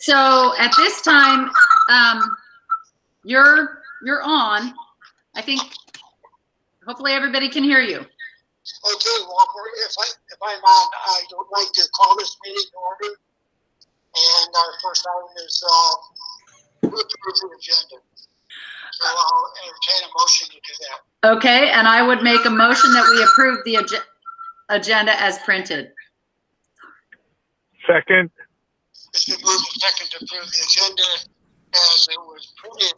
So at this time, you're on. I think hopefully everybody can hear you. Okay, well, if I'm on, I would like to call this meeting to order. And our first item is approve the agenda. So I'll entertain a motion to do that. Okay, and I would make a motion that we approve the agenda as printed. Second. It's been moved and second to approve the agenda as it was printed.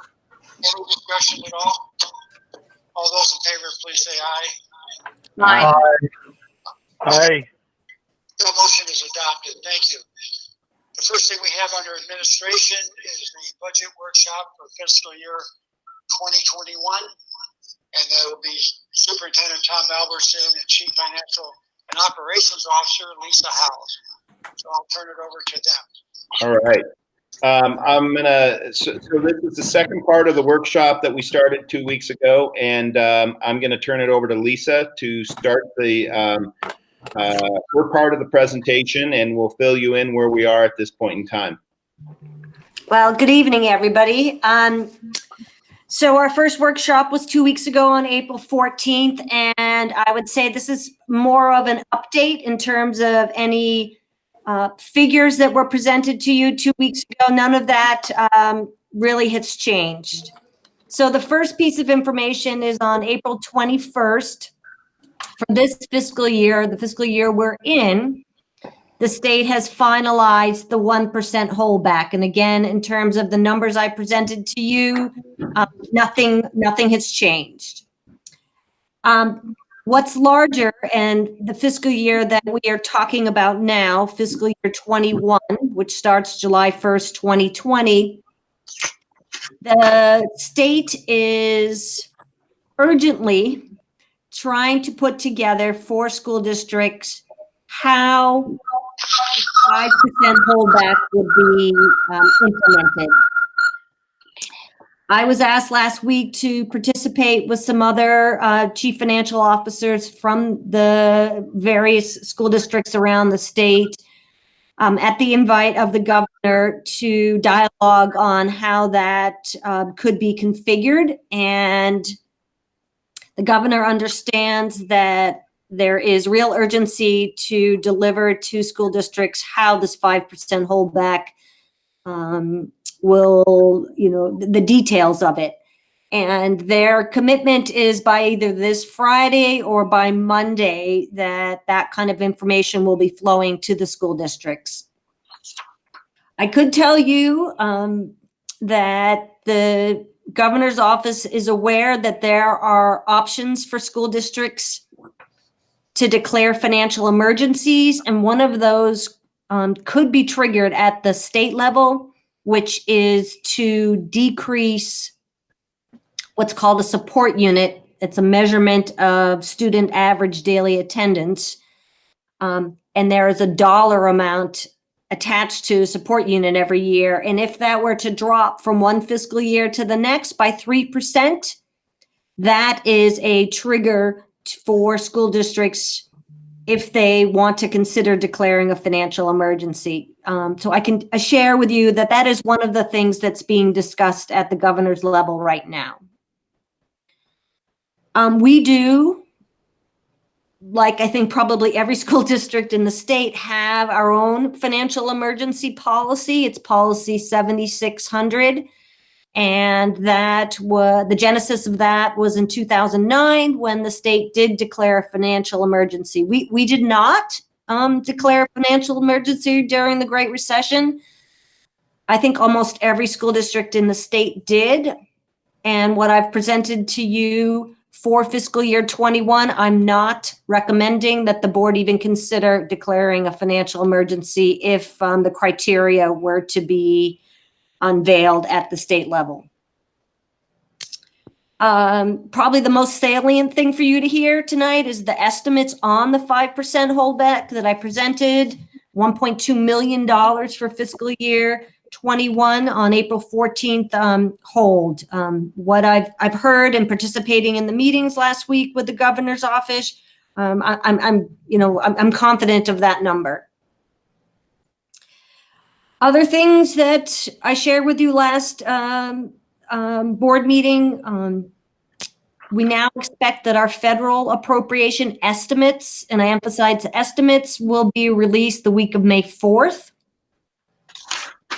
Any discussion at all? All those in favor, please say aye. Aye. Aye. The motion is adopted. Thank you. The first thing we have under administration is the budget workshop for fiscal year 2021. And that will be Superintendent Tom Albertson and Chief Financial and Operations Officer Lisa Howes. So I'll turn it over to them. All right. So this is the second part of the workshop that we started 2 weeks ago, and I'm going to turn it over to Lisa to start the her part of the presentation, and we'll fill you in where we are at this point in time. Well, good evening, everybody. So our first workshop was 2 weeks ago on April 14th, and I would say this is more of an update in terms of any figures that were presented to you 2 weeks ago. None of that really has changed. So the first piece of information is on April 21st for this fiscal year, the fiscal year we're in, the state has finalized the 1% holdback. And again, in terms of the numbers I presented to you, nothing has changed. What's larger, and the fiscal year that we are talking about now, fiscal year 21, which starts July 1st, 2020, the state is urgently trying to put together for school districts how 5% holdback would be implemented. I was asked last week to participate with some other chief financial officers from the various school districts around the state at the invite of the governor to dialogue on how that could be configured. And the governor understands that there is real urgency to deliver to school districts how this 5% holdback will, the details of it. And their commitment is by either this Friday or by Monday that kind of information will be flowing to the school districts. I could tell you that the governor's office is aware that there are options for school districts to declare financial emergencies, and one of those could be triggered at the state level, which is to decrease what's called a support unit. It's a measurement of student average daily attendance, and there is a dollar amount attached to a support unit every year. And if that were to drop from one fiscal year to the next by 3%, that is a trigger for school districts if they want to consider declaring a financial emergency. So I can share with you that that is one of the things that's being discussed at the governor's level right now. We do, like I think probably every school district in the state, have our own financial emergency policy. It's policy 7600. And that was the genesis of that was in 2009 when the state did declare a financial emergency. We did not declare a financial emergency during the Great Recession. I think almost every school district in the state did. And what I've presented to you for fiscal year 21, I'm not recommending that the board even consider declaring a financial emergency if the criteria were to be unveiled at the state level. Probably the most salient thing for you to hear tonight is the estimates on the 5% holdback that I presented, $1.2 million for fiscal year 21 on April 14th hold. What I've heard and participating in the meetings last week with the governor's office, I'm confident of that number. Other things that I shared with you last board meeting, we now expect that our federal appropriation estimates, and I emphasize estimates, will be released the week of May 4th.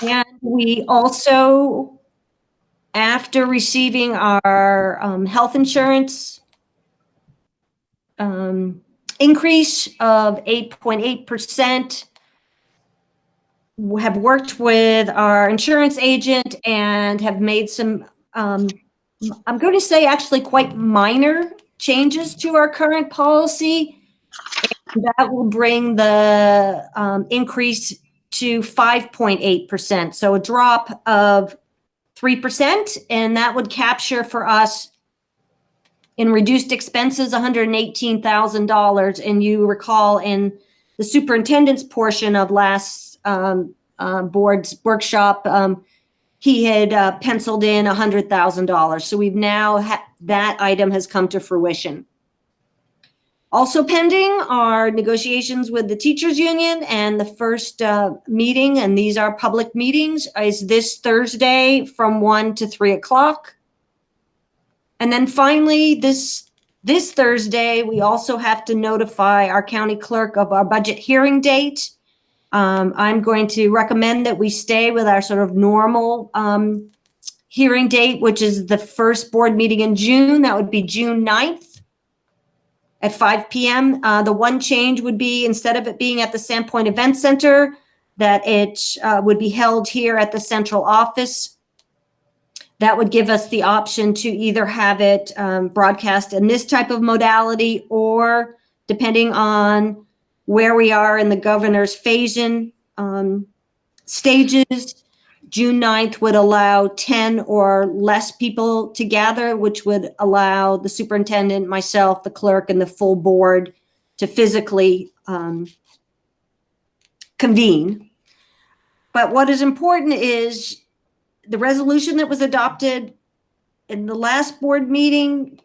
And we also, after receiving our health insurance increase of 8.8%, have worked with our insurance agent and have made some, I'm going to say actually quite minor changes to our current policy. And that will bring the increase to 5.8%. So a drop of 3%, and that would capture for us in reduced expenses $118,000. And you recall in the superintendent's portion of last board's workshop, he had penciled in $100,000. So we've now that item has come to fruition. Also pending are negotiations with the teachers union, and the first meeting, and these are public meetings, is this Thursday from 1 to 3 o'clock. And then finally, this Thursday, we also have to notify our county clerk of our budget hearing date. I'm going to recommend that we stay with our sort of normal hearing date, which is the first board meeting in June. That would be June 9th. At 5 p.m. The one change would be, instead of it being at the Sandpoint Event Center, that it would be held here at the central office. That would give us the option to either have it broadcast in this type of modality, or depending on where we are in the governor's phase-in stages, June 9th would allow 10 or less people to gather, which would allow the superintendent, myself, the clerk, and the full board to physically convene. But what is important is the resolution that was adopted in the last board meeting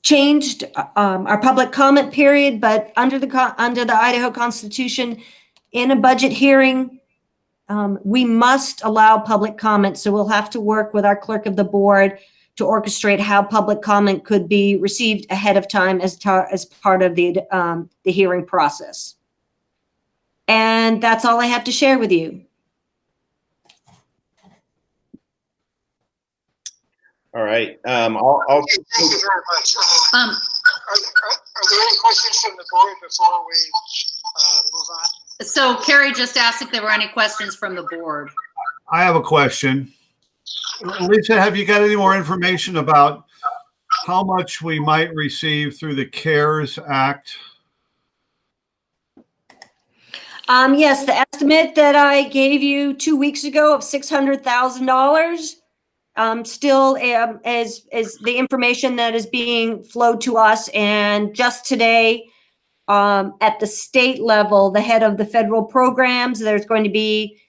changed our public comment period, but under the Idaho Constitution, in a budget hearing, we must allow public comment. So we'll have to work with our clerk of the board to orchestrate how public comment could be received ahead of time as part of the hearing process. And that's all I have to share with you. All right. Thank you very much. Are there any questions from the board before we move on? So Carrie just asked if there were any questions from the board. I have a question. Lisa, have you got any more information about how much we might receive through the CARES Act? Yes, the estimate that I gave you 2 weeks ago of $600,000 still is the information that is being flowed to us. And just today, at the state level, the head of the federal programs, there's going to be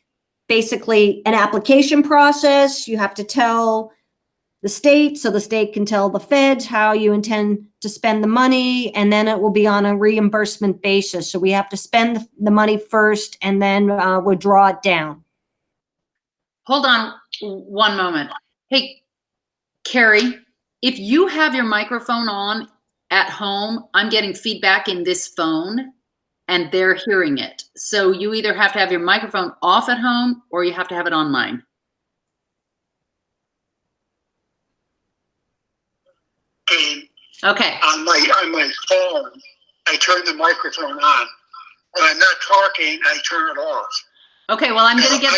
basically an application process. You have to tell the state, so the state can tell the feds how you intend to spend the money, and then it will be on a reimbursement basis. So we have to spend the money first, and then we'll draw it down. Hold on one moment. Hey, Carrie, if you have your microphone on at home, I'm getting feedback in this phone and they're hearing it. So you either have to have your microphone off at home or you have to have it on mine. Okay. On my phone, I turn the microphone on. When I'm not talking, I turn it off. Okay, well, I'm going to get,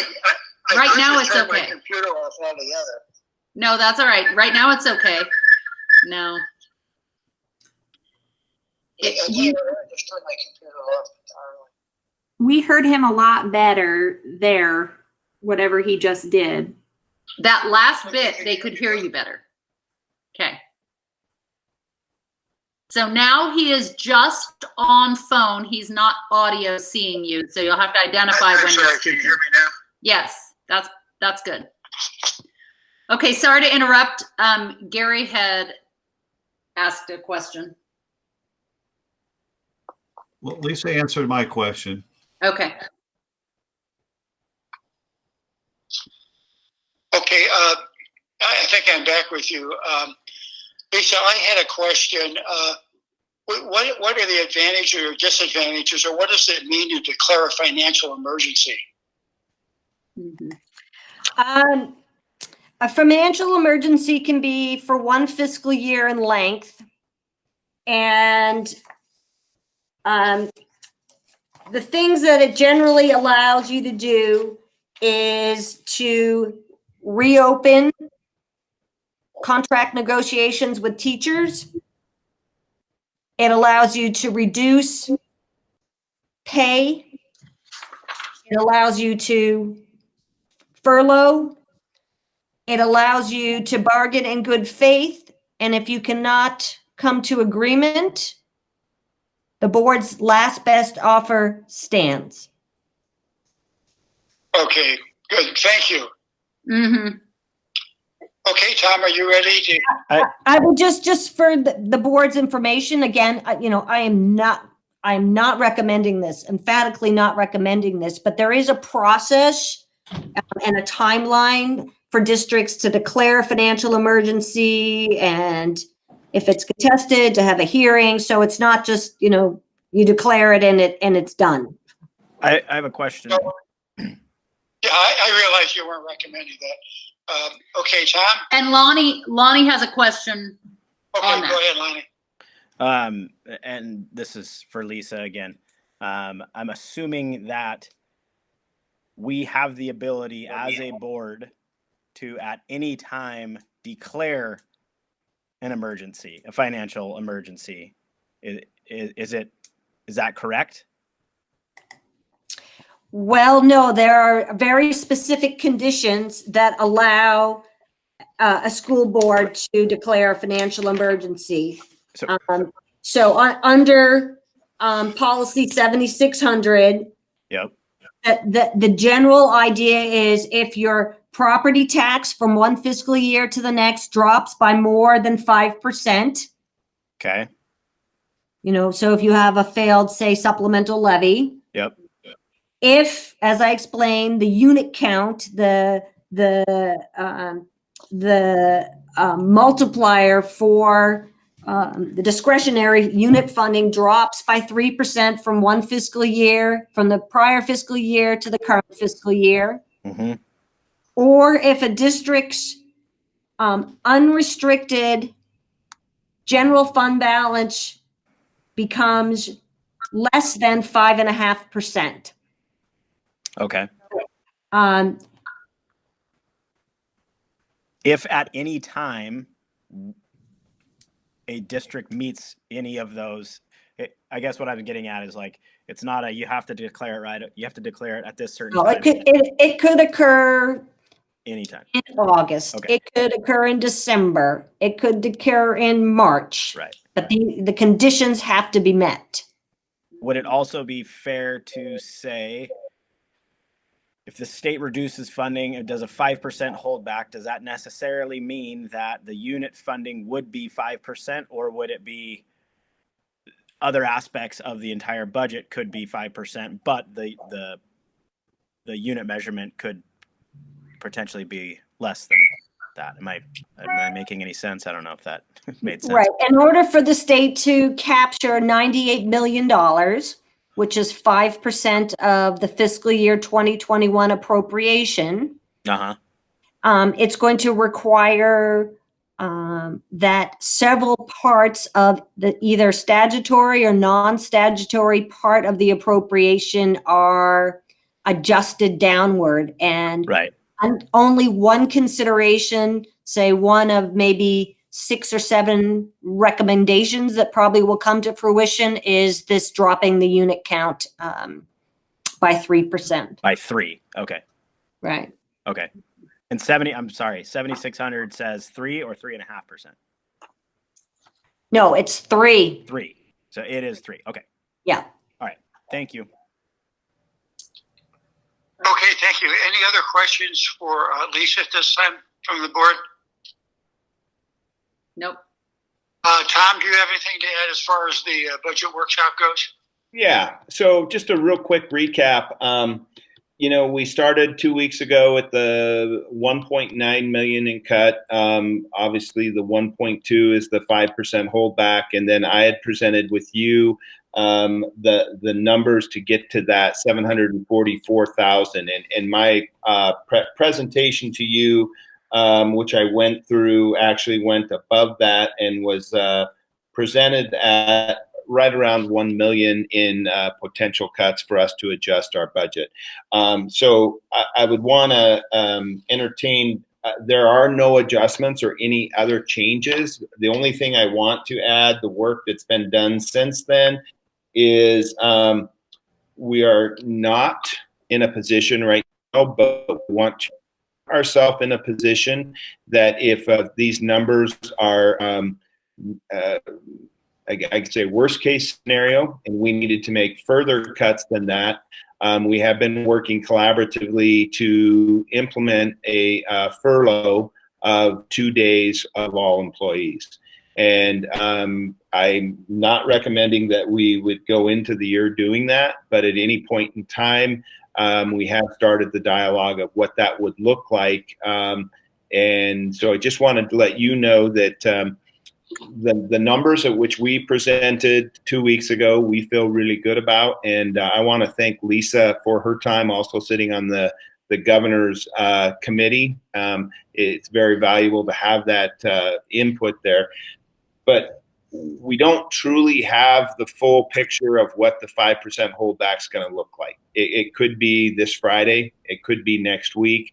right now it's okay. My computer off altogether. No, that's all right. Right now it's okay. No. Just turn my computer off entirely. We heard him a lot better there, whatever he just did. That last bit, they could hear you better. Okay. So now he is just on phone. He's not audio seeing you. So you'll have to identify when you're speaking. Can you hear me now? Yes, that's good. Okay, sorry to interrupt. Gary had asked a question. Well, Lisa answered my question. Okay. Okay, I think I'm back with you. Lisa, I had a question. What are the advantages or disadvantages, or what does it mean to declare a financial emergency? A financial emergency can be for one fiscal year in length. And the things that it generally allows you to do is to reopen contract negotiations with teachers. It allows you to reduce pay. It allows you to furlough. It allows you to bargain in good faith. And if you cannot come to agreement, the board's last best offer stands. Okay, good. Thank you. Mm-hmm. Okay, Tom, are you ready to? I will just for the board's information, again, I am not recommending this, emphatically not recommending this, but there is a process and a timeline for districts to declare a financial emergency, and if it's contested, to have a hearing. So it's not just, you declare it and it's done. I have a question. Yeah, I realize you weren't recommending that. Okay, Tom? And Lonnie has a question. Okay, on that. go ahead, Lonnie. And this is for Lisa again. I'm assuming that we have the ability as a board to at any time declare an emergency, a financial emergency. Is that correct? Well, no, there are very specific conditions that allow a school board to declare a financial emergency. So, Under policy 7600, yep. the general idea is if your property tax from one fiscal year to the next drops by more than 5%. Okay. So if you have a failed, say, supplemental levy. Yep. If, as I explained, the unit count, the multiplier for the discretionary unit funding drops by 3% from one fiscal year, from the prior fiscal year to the current fiscal year. Mm-hmm. Or if a district's unrestricted general fund balance becomes less than 5.5%. Okay. If at any time a district meets any of those, I guess what I'm getting at is like, it's not you have to declare it right. You have to declare it at this certain time. It could occur anytime in August. Okay. It could occur in December. It could occur in March. Right. But the conditions have to be met. Would it also be fair to say, if the state reduces funding, it does a 5% holdback, does that necessarily mean that the unit funding would be 5%, or would it be other aspects of the entire budget could be 5%, but the unit measurement could potentially be less than that? Am I making any sense? I don't know if that made sense. Right. In order for the state to capture $98 million, which is 5% of the fiscal year 2021 appropriation, it's going to require that several parts of the either statutory or non-statutory part of the appropriation are adjusted downward. And right. Only one consideration, say one of maybe 6 or 7 recommendations that probably will come to fruition, is this dropping the unit count by 3%. By 3. Okay. Right. Okay. And 7,600 says 3 or 3.5%? No, it's 3. 3. So it is 3. Okay. Yeah. All right. Thank you. Okay, thank you. Any other questions for Lisa at this time from the board? Nope. Tom, do you have anything to add as far as the budget workshop goes? Yeah. So just a real quick recap. you know, we started 2 weeks ago at the 1.9 million in cut. Obviously, the 1.2 is the 5% holdback, and then I had presented with you the numbers to get to that 744,000. And my presentation to you, which I went through, actually went above that and was presented at right around 1 million in potential cuts for us to adjust our budget. So I would want to entertain. There are no adjustments or any other changes. The only thing I want to add, the work that's been done since then, is we are not in a position right now, but we want to put ourselves in a position that if these numbers are I could say worst case scenario, and we needed to make further cuts than that. We have been working collaboratively to implement a furlough of 2 days of all employees. And I'm not recommending that we would go into the year doing that, but at any point in time, we have started the dialogue of what that would look like. And so I just wanted to let you know that the numbers at which we presented 2 weeks ago, we feel really good about. And I want to thank Lisa for her time also sitting on the governor's committee. It's very valuable to have that input there. But we don't truly have the full picture of what the 5% holdback is going to look like. It could be this Friday. It could be next week.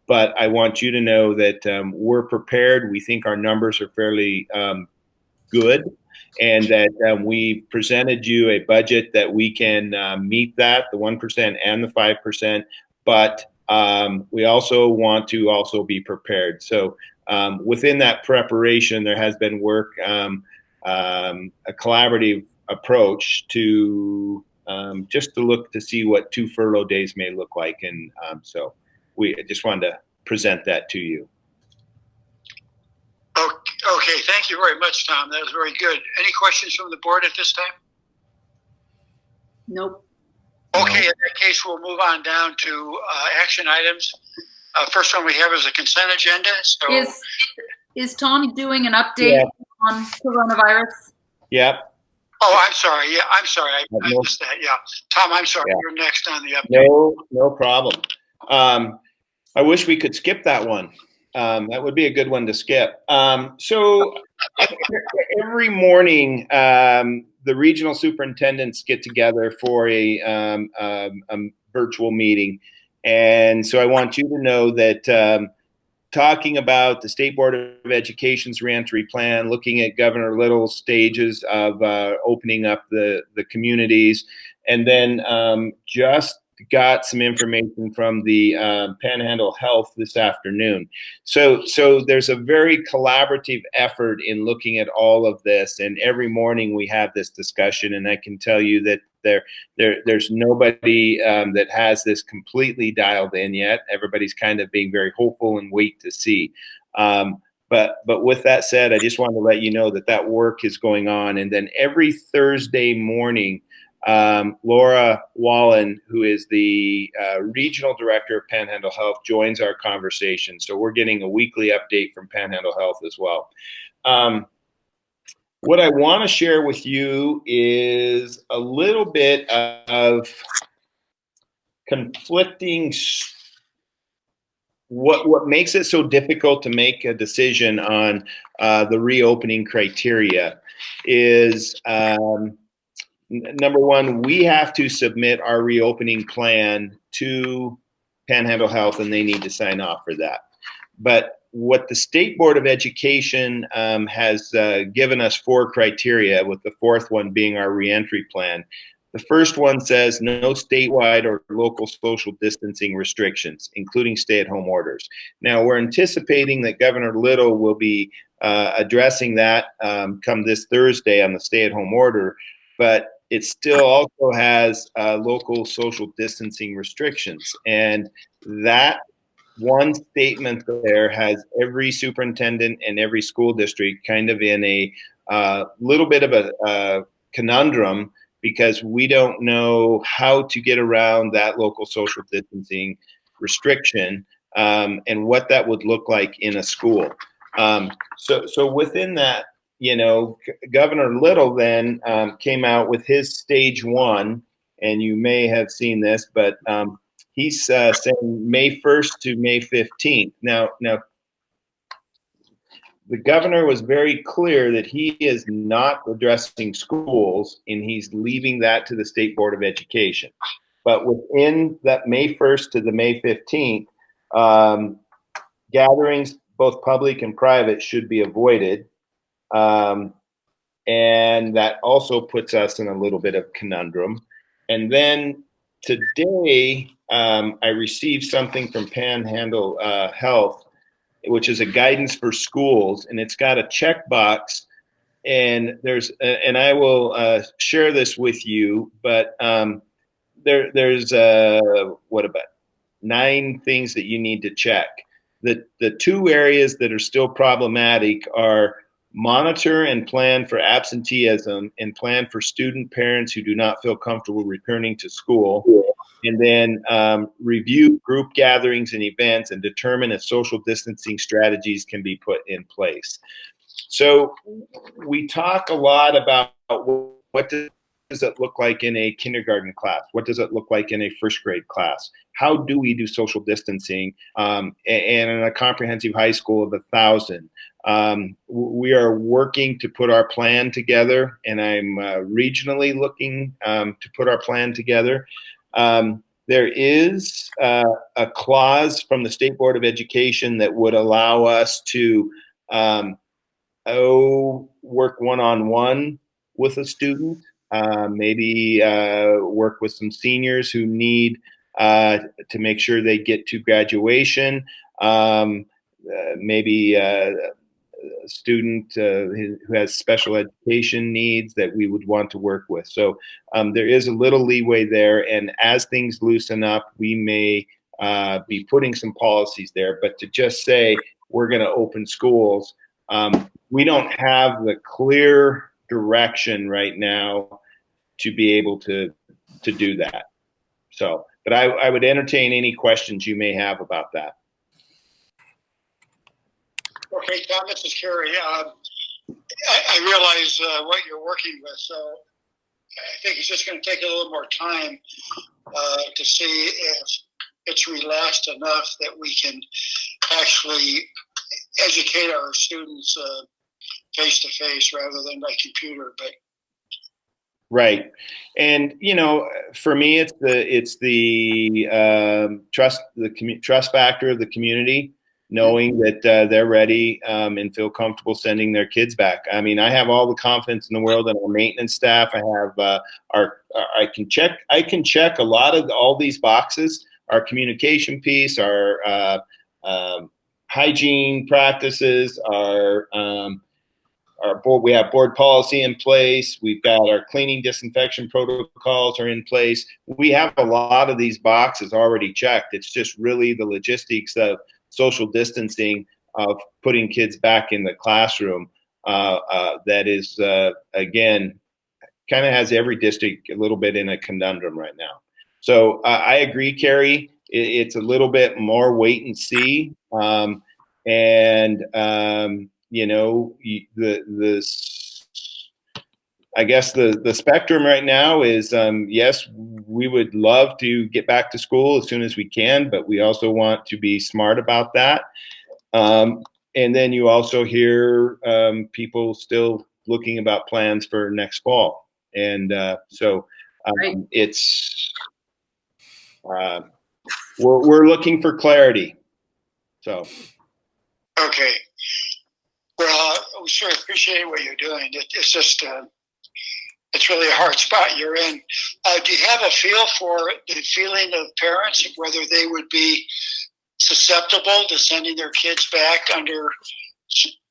But I want you to know that we're prepared. We think our numbers are fairly good, and that we presented you a budget that we can meet that, the 1% and the 5%. But we also want to also be prepared. So within that preparation, there has been work, a collaborative approach to just to look to see what 2 furlough days may look like. And so I just wanted to present that to you. Okay, thank you very much, Tom. That was very good. Any questions from the board at this time? Nope. Okay, in that case, we'll move on down to action items. First one we have is a consent agenda. So is Tom doing an update on coronavirus? Yep. Oh, I'm sorry. Yeah, I'm sorry. I missed that. Yeah. Tom, I'm sorry. Yeah. You're next on the update. No problem. I wish we could skip that one. That would be a good one to skip. So every morning, the regional superintendents get together for a virtual meeting. And so I want you to know that talking about the State Board of Education's reentry plan, looking at Governor Little's stages of opening up the communities, and then just got some information from the Panhandle Health this afternoon. So there's a very collaborative effort in looking at all of this, and every morning we have this discussion, and I can tell you that there's nobody that has this completely dialed in yet. Everybody's kind of being very hopeful and wait to see. But with that said, I just wanted to let you know that work is going on. And then every Thursday morning, Laura Wallen, who is the regional director of Panhandle Health, joins our conversation. So we're getting a weekly update from Panhandle Health as well. What I want to share with you is a little bit of conflicting. What makes it so difficult to make a decision on the reopening criteria is number one, we have to submit our reopening plan to Panhandle Health, and they need to sign off for that. But what the State Board of Education has given us 4 criteria, with the 4th one being our reentry plan. The first one says no statewide or local social distancing restrictions, including stay-at-home orders. Now, we're anticipating that Governor Little will be addressing that come this Thursday on the stay-at-home order, but it still also has local social distancing restrictions. And that one statement there has every superintendent and every school district kind of in a little bit of a conundrum, because we don't know how to get around that local social distancing restriction, and what that would look like in a school. So within that, Governor Little then came out with his stage 1, and you may have seen this, but he's saying May 1st to May 15th. Now, the governor was very clear that he is not addressing schools, and he's leaving that to the State Board of Education. But within that May 1st to the May 15th, gatherings, both public and private, should be avoided. And that also puts us in a little bit of conundrum. And then today, I received something from Panhandle Health, which is a guidance for schools, and it's got a checkbox. And and I will share this with you, but there's what about 9 things that you need to check. The 2 areas that are still problematic are monitor and plan for absenteeism, and plan for student parents who do not feel comfortable returning to school. And then review group gatherings and events and determine if social distancing strategies can be put in place. So we talk a lot about what does it look like in a kindergarten class? What does it look like in a first grade class? How do we do social distancing? And in a comprehensive high school of 1,000. We are working to put our plan together, and I'm regionally looking to put our plan together. There is a clause from the State Board of Education that would allow us to work one-on-one with a student, maybe work with some seniors who need to make sure they get to graduation, maybe a student who has special education needs that we would want to work with. So there is a little leeway there, and as things loosen up, we may be putting some policies there. But to just say we're going to open schools, we don't have the clear direction right now to be able to do that. So, but I would entertain any questions you may have about that. Okay, Tom, this is Kerry. I realize what you're working with, so I think it's just going to take a little more time to see if it's relaxed enough that we can actually educate our students face to face rather than by computer. But right, and for me, it's the trust factor of the community, knowing that they're ready and feel comfortable sending their kids back. I mean, I have all the confidence in the world in our maintenance staff. I have I can check a lot of all these boxes. Our communication piece, our hygiene practices, our board. We have board policy in place. We've got our cleaning disinfection protocols are in place. We have a lot of these boxes already checked. It's just really the logistics of social distancing, of putting kids back in the classroom, that is, again, kind of has every district a little bit in a conundrum right now. So I agree, Kerry. It's a little bit more wait and see. I guess the spectrum right now is, yes, we would love to get back to school as soon as we can, but we also want to be smart about that. And then you also hear people still looking about plans for next fall. And it's, we're looking for clarity. So. Okay. Well, we sure appreciate what you're doing. It's just, it's really a hard spot you're in. Do you have a feel for the feeling of parents, whether they would be susceptible to sending their kids back under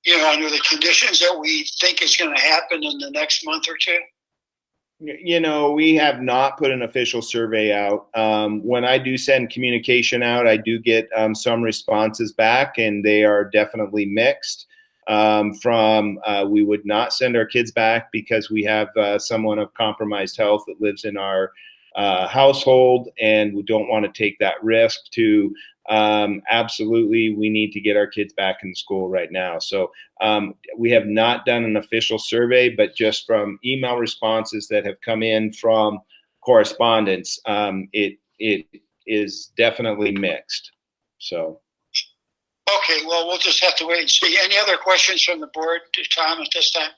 the conditions that we think is going to happen in the next month or two? We have not put an official survey out. When I do send communication out, I do get some responses back, and they are definitely mixed. we would not send our kids back because we have someone of compromised health that lives in our household, and we don't want to take that risk, to absolutely, we need to get our kids back in school right now. So we have not done an official survey, but just from email responses that have come in from correspondence, it is definitely mixed. So. Okay, well, we'll just have to wait and see. Any other questions from the board, Tom, at this time?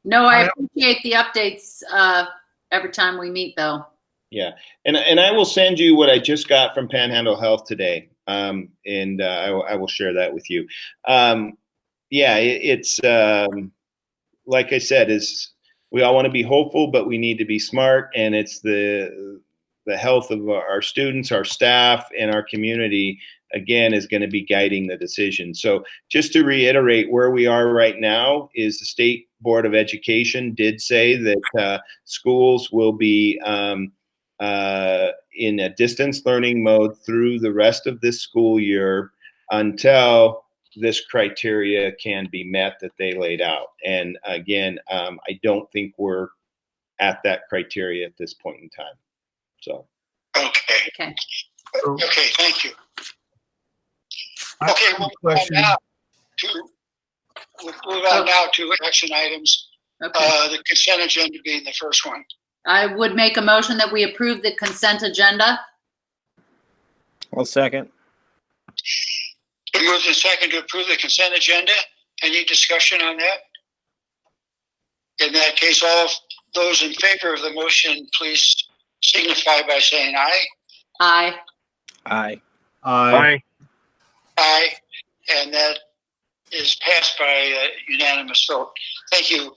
No, I appreciate the updates every time we meet, though. Yeah, and I will send you what I just got from Panhandle Health today, and I will share that with you. Yeah, it's like I said, is we all want to be hopeful, but we need to be smart, and it's the health of our students, our staff, and our community, again, is going to be guiding the decision. So just to reiterate, where we are right now is the State Board of Education did say that schools will be in a distance learning mode through the rest of this school year until this criteria can be met that they laid out. And again, I don't think we're at that criteria at this point in time. So. Okay. Okay, thank you. Okay, we'll move on now to action items. Okay. The consent agenda being the first one. I would make a motion that we approve the consent agenda. I'll second. It moves in second to approve the consent agenda. Any discussion on that? In that case, all of those in favor of the motion, please signify by saying aye. Aye. Aye. Aye. Aye. And that is passed by unanimous vote. Thank you.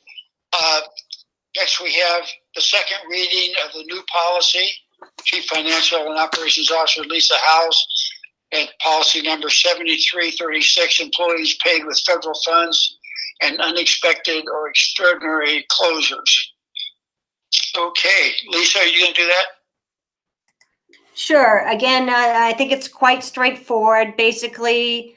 Next, we have the second reading of the new policy. Chief Financial and Operations Officer Lisa Howes, and policy number 7336, employees paid with federal funds and unexpected or extraordinary closures. Okay, Lisa, are you going to do that? Sure. Again, I think it's quite straightforward. Basically,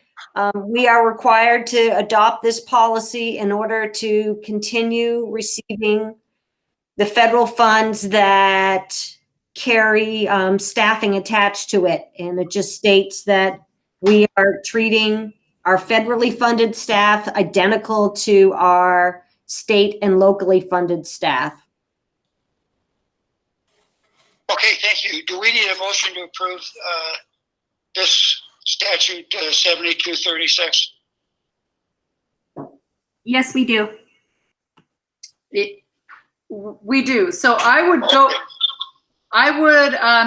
we are required to adopt this policy in order to continue receiving the federal funds that carry staffing attached to it. And it just states that we are treating our federally funded staff identical to our state and locally funded staff. Okay, thank you. Do we need a motion to approve this statute 7236? Yes, we do. We do. So I would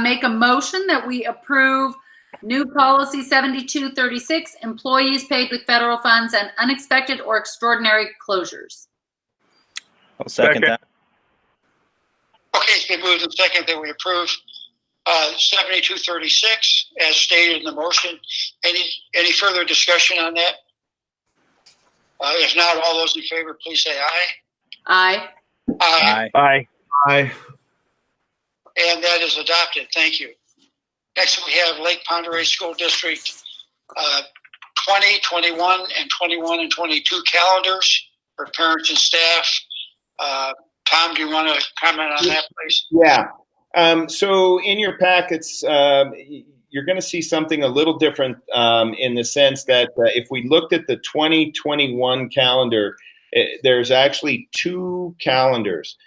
make a motion that we approve new policy 7236, employees paid with federal funds and unexpected or extraordinary closures. I'll second that. Okay, it's been moved and second that we approve 7236 as stated in the motion. Any further discussion on that? If not, all those in favor, please say aye. Aye. Aye. Aye. Aye. And that is adopted. Thank you. Next, we have Lake Ponderay School District 20, 21, and 21 and 22 calendars for parents and staff. Tom, do you want to comment on that, please? Yeah. So in your packets, you're going to see something a little different in the sense that if we looked at the 2021 calendar, there's actually two calendars.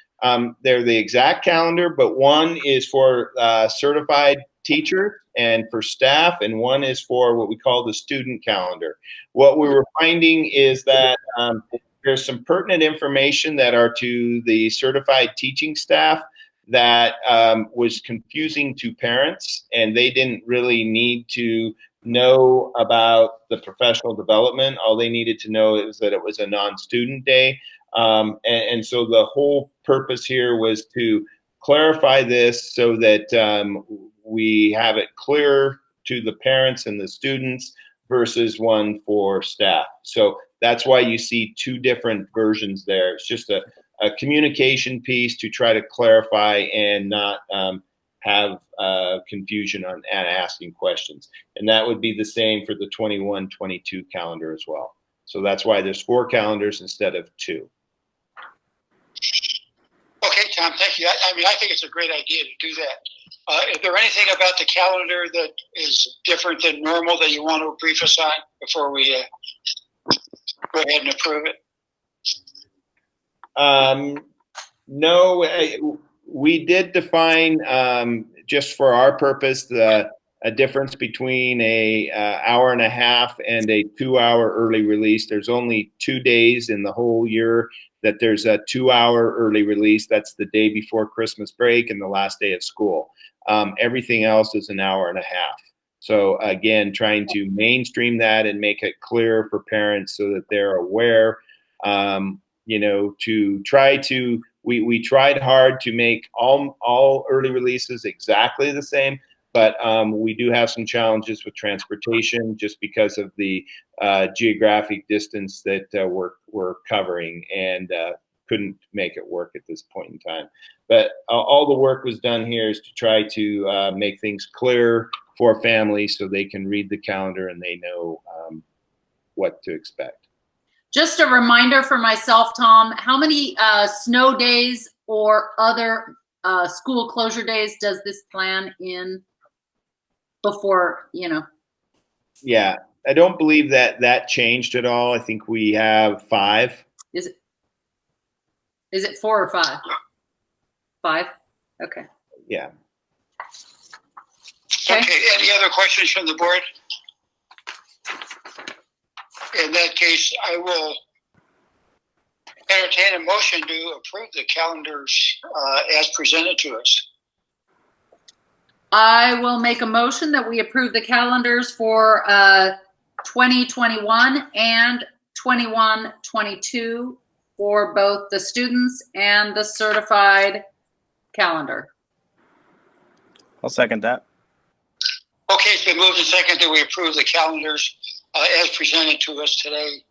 They're the exact calendar, but one is for certified teachers and for staff, and one is for what we call the student calendar. What we were finding is that there's some pertinent information that are to the certified teaching staff that was confusing to parents, and they didn't really need to know about the professional development. All they needed to know is that it was a non-student day. And so the whole purpose here was to clarify this so that we have it clear to the parents and the students versus one for staff. So that's why you see two different versions there. It's just a communication piece to try to clarify and not have confusion on and asking questions. And that would be the same for the 21-22 calendar as well. So that's why there's 4 calendars instead of 2. Okay, Tom, thank you. I mean, I think it's a great idea to do that. Is there anything about the calendar that is different than normal that you want to brief us on before we go ahead and approve it? No, we did define, just for our purpose, a difference between a hour and a half and a 2-hour early release. There's only 2 days in the whole year that there's a 2-hour early release. That's the day before Christmas break and the last day of school. Everything else is an hour and a half. So again, trying to mainstream that and make it clear for parents so that they're aware, you know, to try to, we tried hard to make all early releases exactly the same, but we do have some challenges with transportation just because of the geographic distance that we're covering, and couldn't make it work at this point in time. But all the work was done here is to try to make things clear for families so they can read the calendar and they know what to expect. Just a reminder for myself, Tom, how many snow days or other school closure days does this plan in before, you know? Yeah, I don't believe that changed at all. I think we have 5. Is it 4 or 5? 5? Okay. Yeah. Okay, any other questions from the board? In that case, I will entertain a motion to approve the calendars as presented to us. I will make a motion that we approve the calendars for 2021 and 21-22 for both the students and the certified calendar. I'll second that. Okay, it's been moved and seconded that we approve the calendars as presented to us today.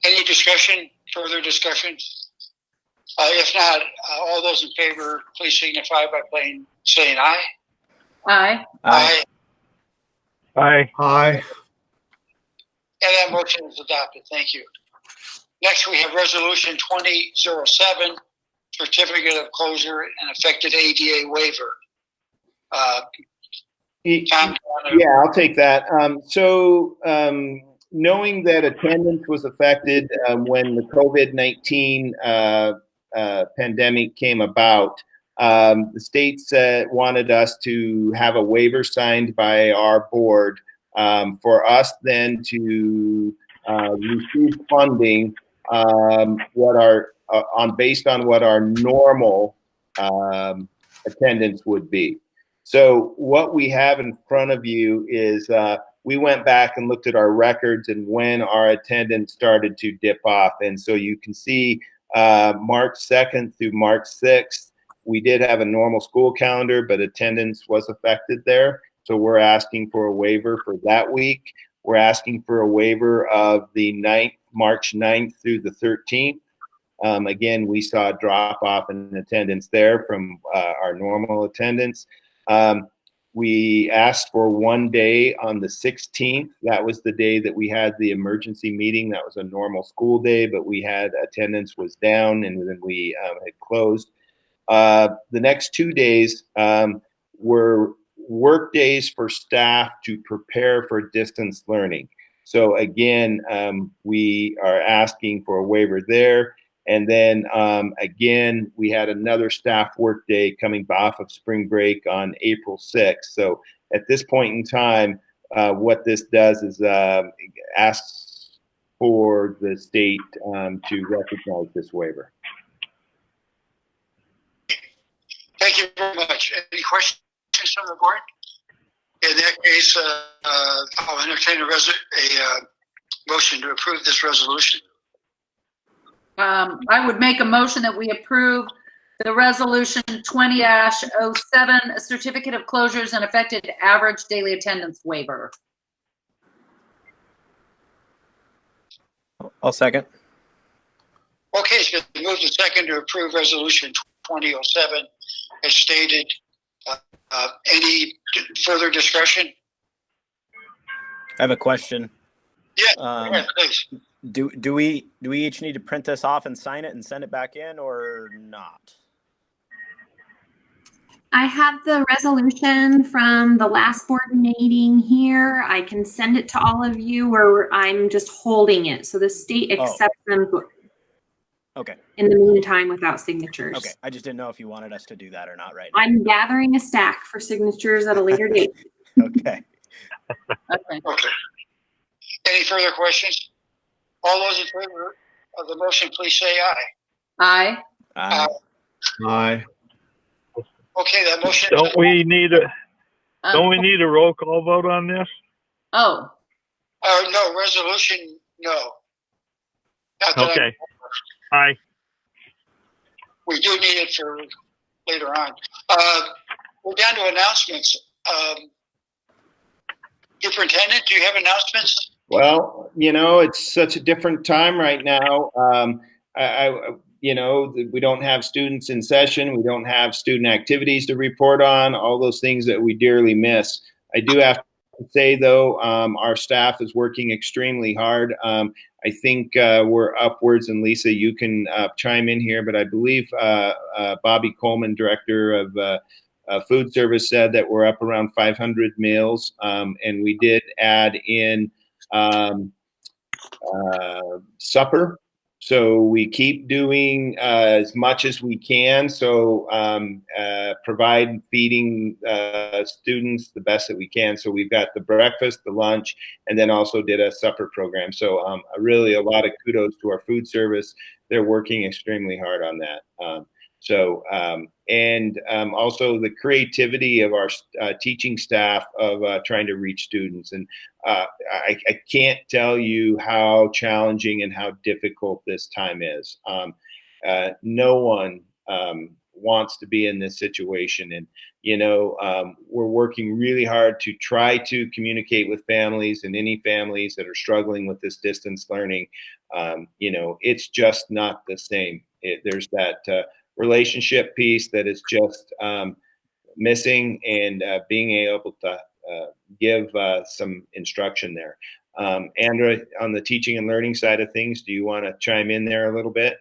Any discussion, further discussion? If not, all those in favor, please signify by saying aye. Aye. Aye. Aye. Aye. And that motion is adopted. Thank you. Next, we have Resolution 2007, Certificate of Closure and Affected ADA Waiver. Tom, Yeah, I'll take that. Knowing that attendance was affected when the COVID-19 pandemic came about, the state wanted us to have a waiver signed by our board for us then to receive funding based on what our normal attendance would be. So what we have in front of you is we went back and looked at our records and when our attendance started to dip off. And so you can see March 2nd through March 6th, we did have a normal school calendar, but attendance was affected there. So we're asking for a waiver for that week. We're asking for a waiver of the March 9th through the 13th. Again, we saw a drop off in attendance there from our normal attendance. We asked for 1 day on the 16th. That was the day that we had the emergency meeting. That was a normal school day, but we had attendance was down and then we had closed. The next 2 days were work days for staff to prepare for distance learning. So again, we are asking for a waiver there. And then again, we had another staff work day coming off of spring break on April 6th. So at this point in time, what this does is asks for the state to recognize this waiver. thank you very much. Any questions from the board? In that case, I'll entertain a motion to approve this resolution. I would make a motion that we approve the resolution 20-07, a certificate of closures and affected average daily attendance waiver. I'll second. Okay, it's been moved and second to approve resolution 2007 as stated. Any further discussion? I have a question. Yeah, go ahead, please. Do we each need to print this off and sign it and send it back in, or not? I have the resolution from the last board meeting here. I can send it to all of you, or I'm just holding it. So the state accepts them Okay. in the meantime without signatures. Okay. I just didn't know if you wanted us to do that or not right now. I'm gathering a stack for signatures at a later date. Okay. Okay. Okay. Any further questions? All those in favor of the motion, please say aye. Aye. Aye. Okay, that motion. Don't we need a roll call vote on this? Oh, No, resolution, no. Not that Okay. Aye. we do need it for later on. We're down to announcements. Superintendent, do you have announcements? Well, it's such a different time right now. We don't have students in session. We don't have student activities to report on, all those things that we dearly miss. I do have to say, though, our staff is working extremely hard. I think we're upwards, and Lisa, you can chime in here, but I believe Bobby Coleman, director of food service, said that we're up around 500 meals, and we did add in supper. So we keep doing as much as we can. So provide feeding students the best that we can. So we've got the breakfast, the lunch, and then also did a supper program. So really a lot of kudos to our food service. They're working extremely hard on that. Also the creativity of our teaching staff of trying to reach students. And I can't tell you how challenging and how difficult this time is. No one wants to be in this situation. And, we're working really hard to try to communicate with families, and any families that are struggling with this distance learning. It's just not the same. There's that relationship piece that is just missing, and being able to give some instruction there. Andra, on the teaching and learning side of things, do you want to chime in there a little bit?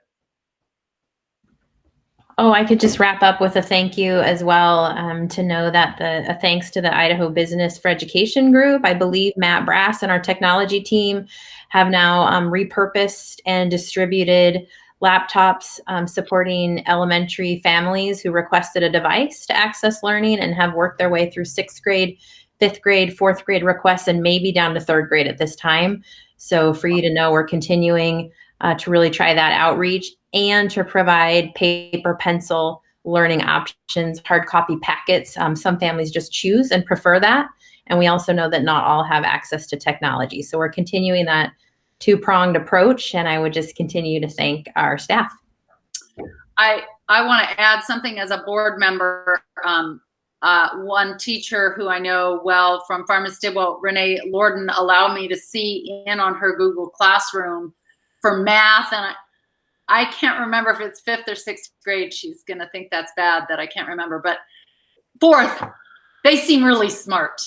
Oh, I could just wrap up with a thank you as well, to know that a thanks to the Idaho Business for Education group. I believe Matt Brass and our technology team have now repurposed and distributed laptops supporting elementary families who requested a device to access learning, and have worked their way through 6th grade, 5th grade, 4th grade requests, and maybe down to 3rd grade at this time. So for you to know, we're continuing to really try that outreach, and to provide paper, pencil learning options, hard copy packets. Some families just choose and prefer that. And we also know that not all have access to technology. So we're continuing that two-pronged approach, and I would just continue to thank our staff. I want to add something as a board member. One teacher who I know well from Farmington, Renee Lorden, allowed me to see in on her Google Classroom for math, and I can't remember if it's 5th or 6th grade. She's going to think that's bad that I can't remember, but 4th, they seem really smart.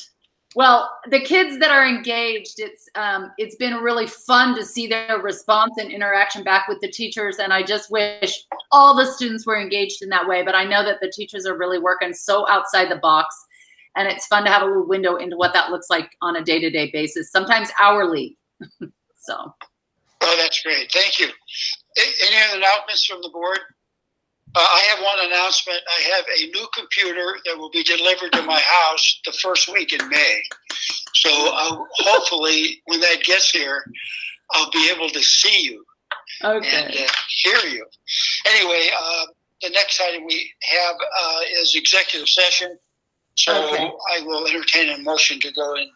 Well, the kids that are engaged, it's been really fun to see their response and interaction back with the teachers, and I just wish all the students were engaged in that way. But I know that the teachers are really working so outside the box, and it's fun to have a little window into what that looks like on a day-to-day basis, sometimes hourly. So. Oh, that's great. Thank you. Any other announcements from the board? I have one announcement. I have a new computer that will be delivered to my house the first week in May. So hopefully when that gets here, I'll be able to see you and hear you. Anyway, the next item we have is executive session. So I will entertain a motion to go in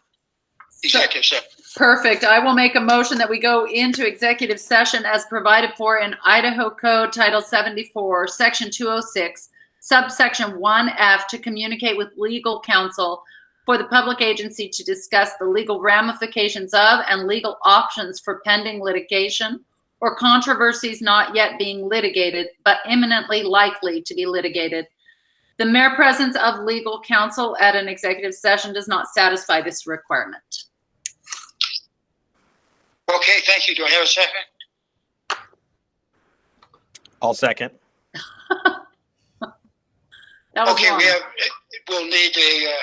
executive session. Perfect. I will make a motion that we go into executive session as provided for in Idaho Code Title 74, Section 206, subsection 1F, to communicate with legal counsel for the public agency to discuss the legal ramifications of and legal options for pending litigation or controversies not yet being litigated but imminently likely to be litigated. The mere presence of legal counsel at an executive session does not satisfy this requirement. Okay, thank you. Do I have a second? I'll second. That was Okay, long. we'll need a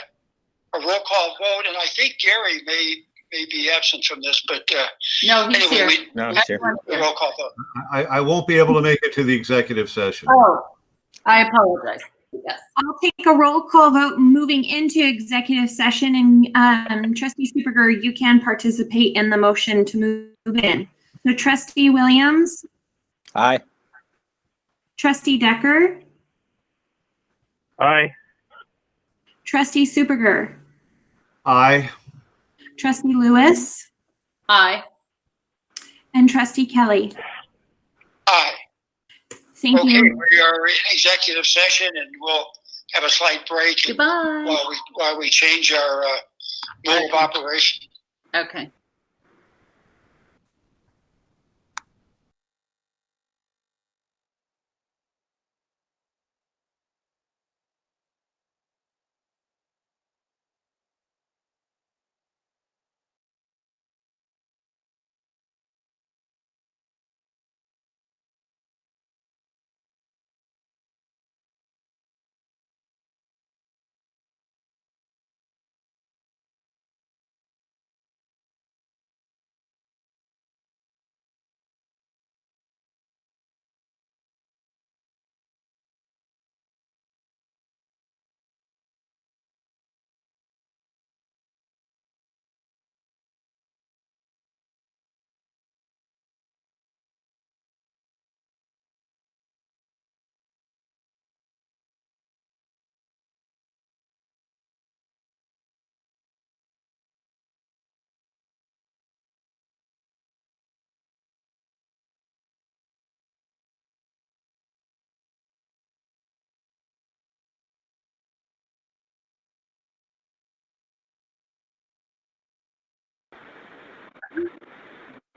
roll call vote, and I think Gary may be absent from this, but No, he's anyway, here. No, he's here. a roll call vote. I won't be able to make it to the executive session. Oh, I apologize. Yes. I'll take a roll call vote moving into executive session, and Trustee Superger, you can participate in the motion to move in. So Trustee Williams, Aye. Trustee Decker, Aye. Trustee Superger, Aye. Trustee Lewis, Aye. and Trustee Kelly. Aye. Thank Okay, you. we are in executive session, and we'll have a slight break Goodbye. while we change our mode of operation. Okay.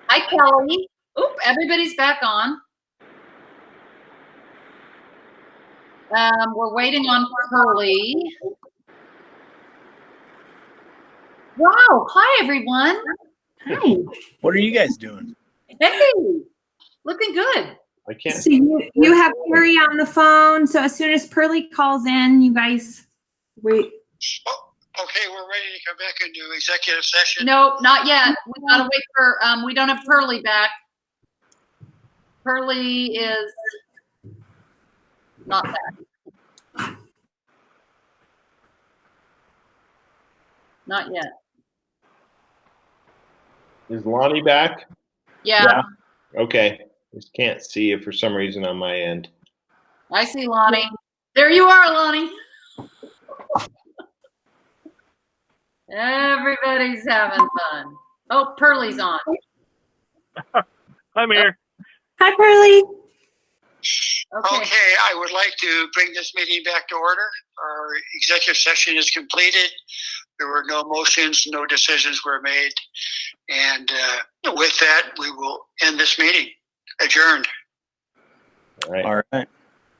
Hi, Kelly. Oop, everybody's back on. We're waiting on Curly. Wow. Hi, everyone. Hi. What are you guys doing? Hey, looking good. I can't. So you have Carrie on the phone. So as soon as Pearly calls in, you guys wait. Oh, okay, we're ready to come back into executive session. No, not yet. We gotta wait for, we don't have Pearly back. Pearly is not back. Not yet. Is Lonnie back? Yeah, Okay. Just can't see it for some reason on my end. I see Lonnie. There you are, Lonnie. Everybody's having fun. Oh, Pearly's on. I'm here. Hi, Pearly. Okay. Okay, I would like to bring this meeting back to order. Our executive session is completed. There were no motions, no decisions were made. And with that, we will end this meeting. Adjourned. All right. All right.